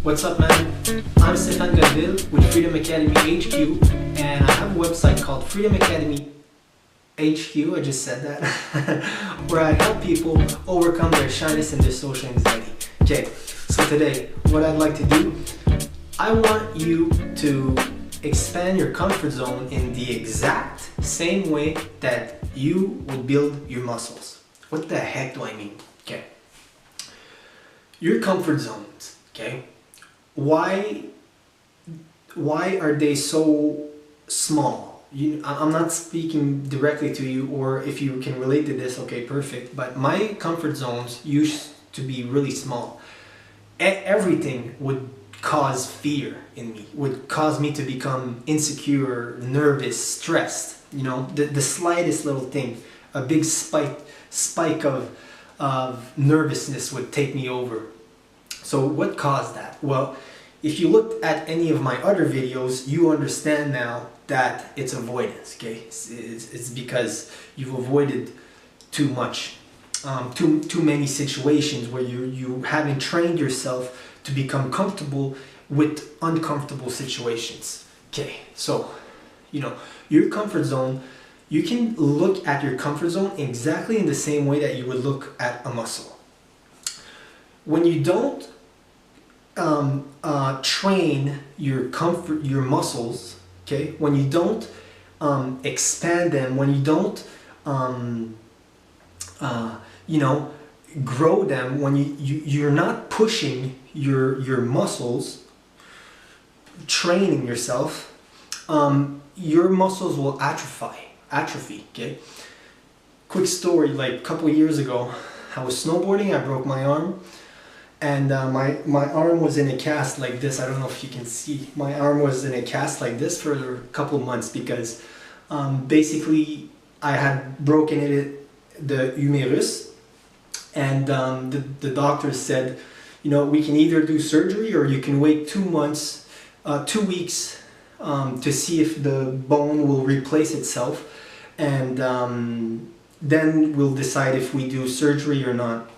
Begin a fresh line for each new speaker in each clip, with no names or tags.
What's up, man? I'm Stéphane Godville with Freedom Academy HQ, and I have a website called Freedom Academy HQ, I just said that, where I help people overcome their shyness and their social anxiety. Okay, so today, what I'd like to do, I want you to expand your comfort zone in the exact same way that you would build your muscles. What the heck do I mean? Okay. Your comfort zones, okay? Why are they so small? I'm not speaking directly to you, or if you can relate to this, okay, perfect. But my comfort zones used to be really small. Everything would cause fear in me, would cause me to become insecure, nervous, stressed. You know, the slightest little thing, a big spike of nervousness would take me over. So what caused that? Well, if you looked at any of my other videos, you understand now that it's avoidance, okay? It's because you've avoided too much, too many situations where you haven't trained yourself to become comfortable with uncomfortable situations. Okay, so, you know, your comfort zone, you can look at your comfort zone exactly in the same way that you would look at a muscle. When you don't train your muscles, okay, when you don't expand them, when you don't you know, grow them, when you're not pushing your muscles, training yourself, your muscles will atrophy, okay? Quick story, like a couple of years ago, I was snowboarding, I broke my arm, and my arm was in a cast like this. I don't know if you can see. My arm was in a cast like this for a couple of months because basically I had broken the humerus, and the doctor said, you know, we can either do surgery or you can wait 2 months, 2 weeks to see if the bone will replace itself, and then we'll decide if we do surgery or not.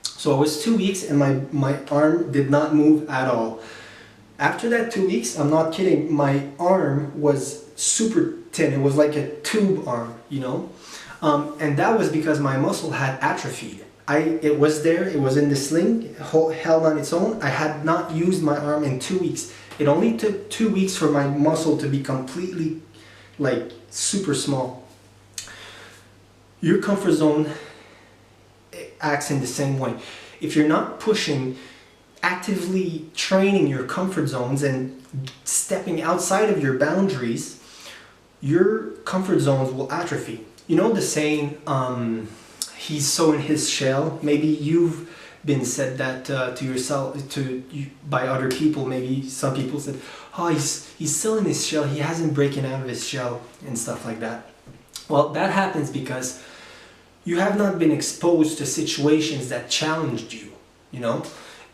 So it was 2 weeks and my arm did not move at all. After that 2 weeks, I'm not kidding, my arm was super thin. It was like a tube arm, you know? And that was because my muscle had atrophied. It was there, it was in the sling, held on its own. I had not used my arm in 2 weeks. It only took 2 weeks for my muscle to be completely, like, super small. Your comfort zone acts in the same way. If you're not pushing, actively training your comfort zones and stepping outside of your boundaries, your comfort zones will atrophy. You know the saying, he's so in his shell? Maybe you've been said that to yourself, by other people. Maybe some people said, oh, he's still in his shell, he hasn't broken out of his shell, and stuff like that. Well, that happens because you have not been exposed to situations that challenged you, you know,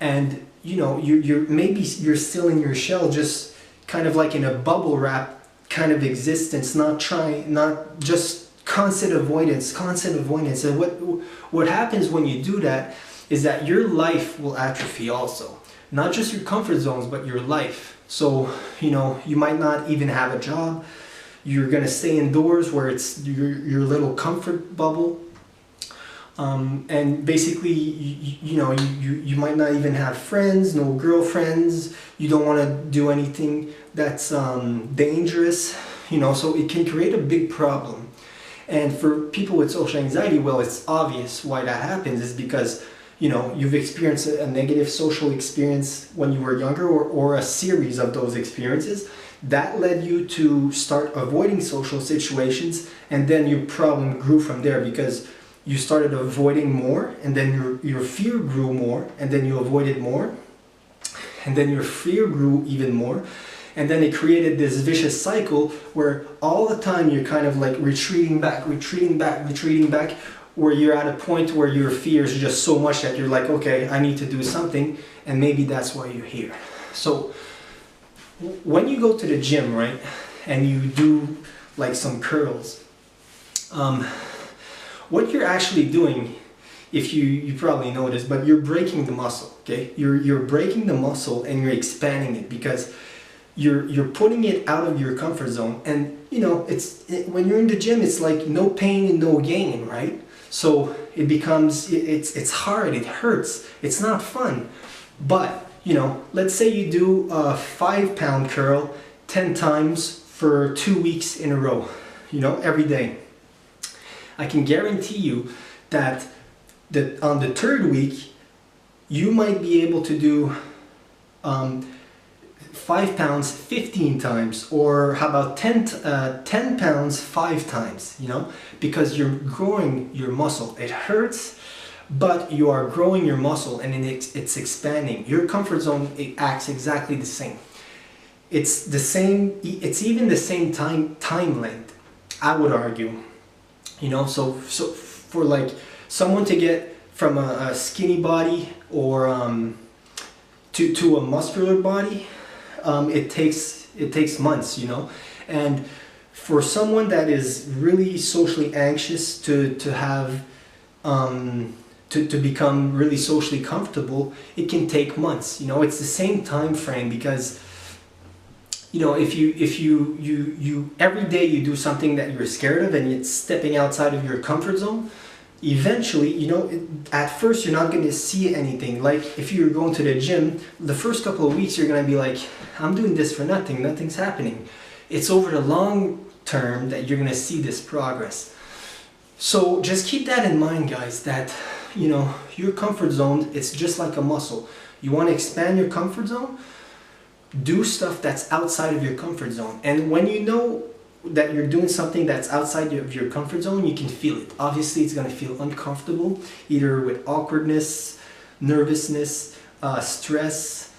and you know you're still in your shell, just kind of like in a bubble wrap kind of existence, not just constant avoidance. And what happens when you do that is that your life will atrophy also, not just your comfort zones, but your life. So, you know, you might not even have a job. You're gonna stay indoors where it's your little comfort bubble. And basically, you know, you might not even have friends, no girlfriends. You don't want to do anything that's dangerous, you know, so it can create a big problem. And for people with social anxiety, well, it's obvious why that happens is because, you know, you've experienced a negative social experience when you were younger, or a series of those experiences that led you to start avoiding social situations, and then your problem grew from there because you started avoiding more, and then your fear grew more, and then you avoided more, and then your fear grew even more, and then it created this vicious cycle where all the time you're kind of like retreating back, where you're at a point where your fear is just so much that you're like, okay, I need to do something, and maybe that's why you're here. So when you go to the gym, right, and you do like some curls, what you're actually doing if you probably noticed, but you're breaking the muscle, okay? You're breaking the muscle and you're expanding it because you're putting it out of your comfort zone. And you know, when you're in the gym, it's like no pain and no gain, right? So it becomes, it's hard, it hurts, it's not fun. But you know, let's say you do a 5-pound curl 10 times for 2 weeks in a row, you know, every day. I can guarantee you that on the 3rd week, you might be able to do 5 pounds 15 times, or how about 10 pounds 5 times, you know, because you're growing your muscle. It hurts, but you are growing your muscle and it's expanding. Your comfort zone, it acts exactly the same. It's the same, it's even the same time length, I would argue. You know, so for like someone to get from a skinny body or to a muscular body, it takes months, you know. And for someone that is really socially anxious to have to become really socially comfortable, it can take months. You know, it's the same time frame, because you know, if you every day you do something that you're scared of and it's stepping outside of your comfort zone, eventually, you know, at first you're not going to see anything. Like if you're going to the gym, the first couple of weeks you're going to be like, I'm doing this for nothing, nothing's happening. It's over the long term that you're going to see this progress. So just keep that in mind, guys, that you know, your comfort zone, it's just like a muscle. You want to expand your comfort zone, do stuff that's outside of your comfort zone. And when you know that you're doing something that's outside of your comfort zone, you can feel it. Obviously, it's going to feel uncomfortable, either with awkwardness, nervousness, stress,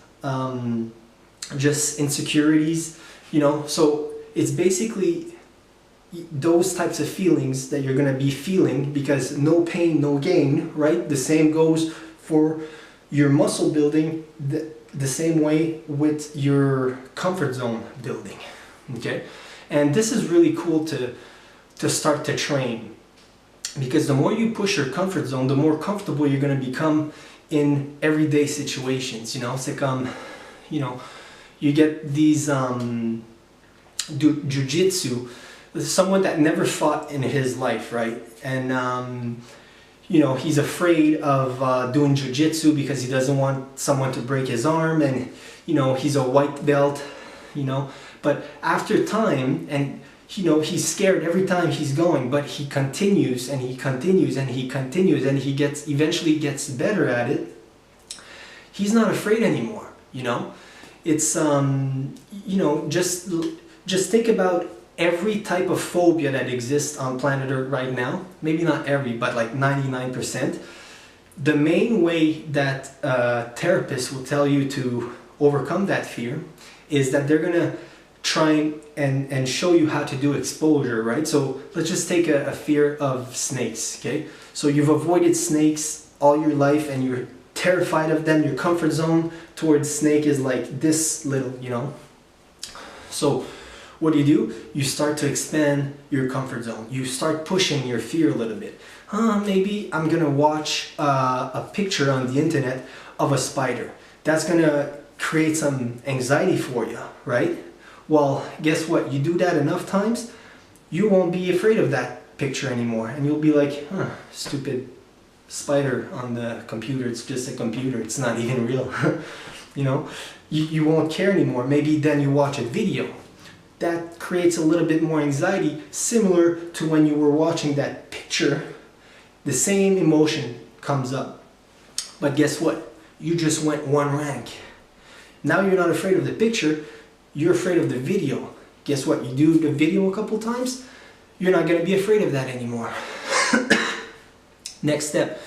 just insecurities, you know. So it's basically those types of feelings that you're going to be feeling, because no pain, no gain, right? The same goes for your muscle building, the same way with your comfort zone building, okay? And this is really cool to start to train, because the more you push your comfort zone, the more comfortable you're going to become in everyday situations. You know, it's like you know, you get these jiu-jitsu, someone that never fought in his life, right? And you know, he's afraid of doing jiu-jitsu because he doesn't want someone to break his arm, and you know, he's a white belt, you know. But after time, and you know, he's scared every time he's going, but he continues and he continues and he continues, and he eventually gets better at it. He's not afraid anymore, you know. It's you know, just think about every type of phobia that exists on planet Earth right now. Maybe not every, but like 99%. The main way that therapists will tell you to overcome that fear is that they're gonna try and show you how to do exposure, right? So let's just take a fear of snakes, okay? So you've avoided snakes all your life and you're terrified of them. Your comfort zone towards snake is like this little, you know. So what do? You start to expand your comfort zone. You start pushing your fear a little bit. Maybe I'm gonna watch a picture on the internet of a spider. That's gonna create some anxiety for you, right? Well, guess what? You do that enough times, you won't be afraid of that picture anymore. And you'll be like, stupid spider on the computer. It's just a computer. It's not even real. You know, you won't care anymore. Maybe then you watch a video. That creates a little bit more anxiety, similar to when you were watching that picture. The same emotion comes up. But guess what? You just went one rank. Now you're not afraid of the picture, you're afraid of the video. Guess what? You do the video a couple times, you're not going to be afraid of that anymore. Next step,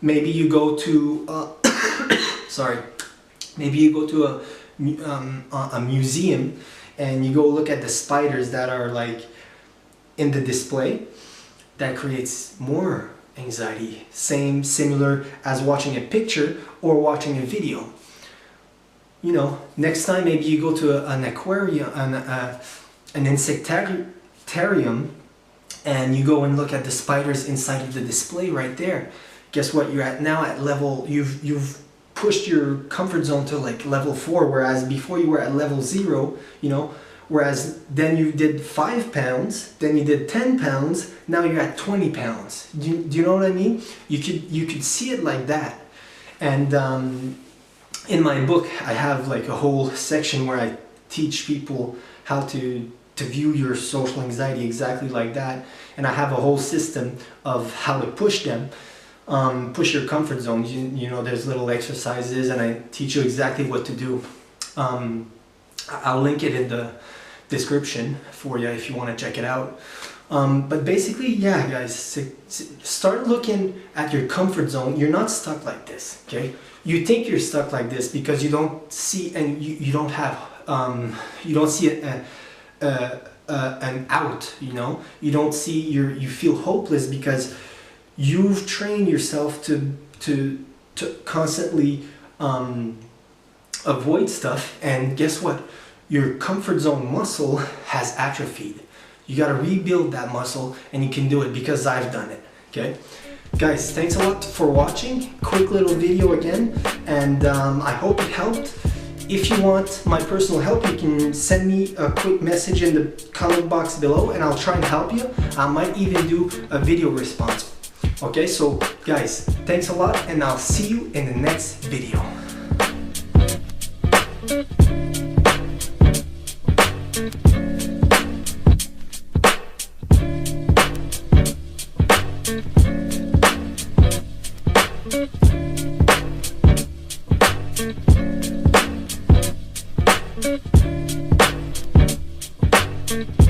maybe you go to, maybe you go to a museum and you go look at the spiders that are like in the display. That creates more anxiety, similar as watching a picture or watching a video. You know, next time maybe you go to an aquarium, an insectarium, and you go and look at the spiders inside of the display right there. guess what? You're now at level, you've pushed your comfort zone to like level 4, whereas before you were at level 0, you know, whereas then you did 5 pounds, then you did 10 pounds, now you're at 20 pounds. Do you know what I mean? You could see it like that. And in my book, I have like a whole section where I teach people how to view your social anxiety exactly like that. And I have a whole system of how to push them, push your comfort zone. You know, there's little exercises, and I teach you exactly what to do. I'll link it in the description for you if you want to check it out. But basically, yeah, guys, start looking at your comfort zone. You're not stuck like this, okay? You think you're stuck like this because you don't see, and you don't have, you don't see an out, you know? You don't see, you feel hopeless because you've trained yourself to constantly avoid stuff, and guess what? Your comfort zone muscle has atrophied. You got to rebuild that muscle, and you can do it because I've done it, okay? Guys, thanks a lot for watching. Quick little video again, and I hope it helped. If you want my personal help, you can send me a quick message in the comment box below, and I'll try and help you. I might even do a video response. Okay, so guys, thanks a lot, and I'll see you in the next video. Thank you.